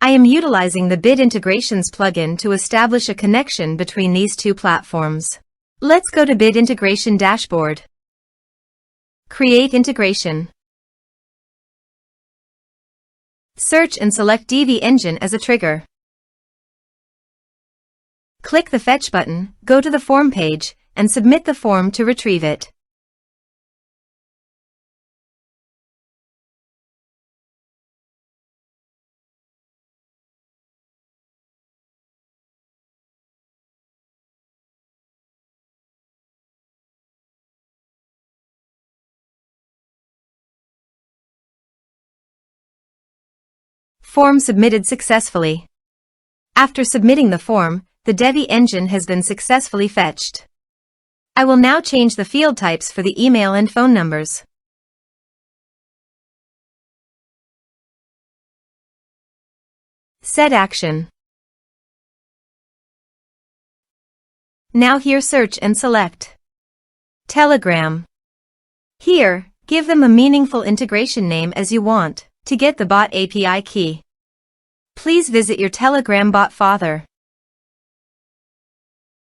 I am utilizing the Bid Integrations plugin to establish a connection between these two platforms. Let's go to Bid Integration Dashboard. Create integration. Search and select Divi engine as a trigger. Click the Fetch button, go to the form page, and submit the form to retrieve it. Form submitted successfully. After submitting the form, the Divi engine has been successfully fetched. I will now change the field types for the email and phone numbers. Set action. Now here search and select Telegram. Here, give them a meaningful integration name as you want to get the bot API key. Please visit your Telegram bot father.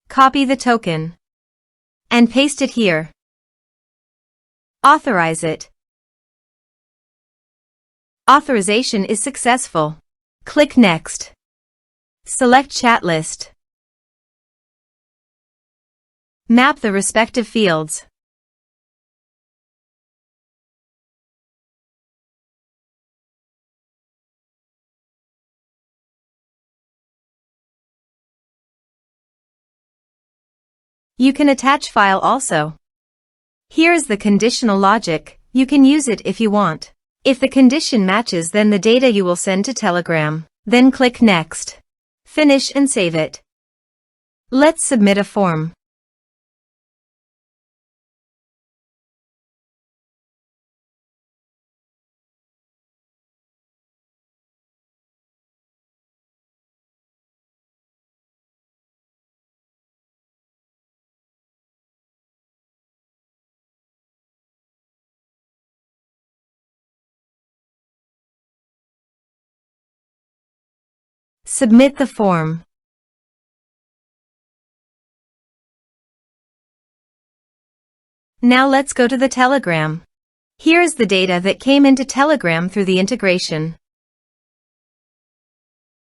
Copy the token and paste it here. Authorize it. Authorization is successful. Click Next. Select Chat List. Map the respective fields. You can attach file also. Here is the conditional logic. You can use it if you want. If the condition matches, then the data you will send to Telegram. Then click Next. Finish and save it. Let's submit a form. Submit the form. Now let's go to the Telegram. Here is the data that came into Telegram through the integration.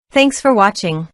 Thanks for watching.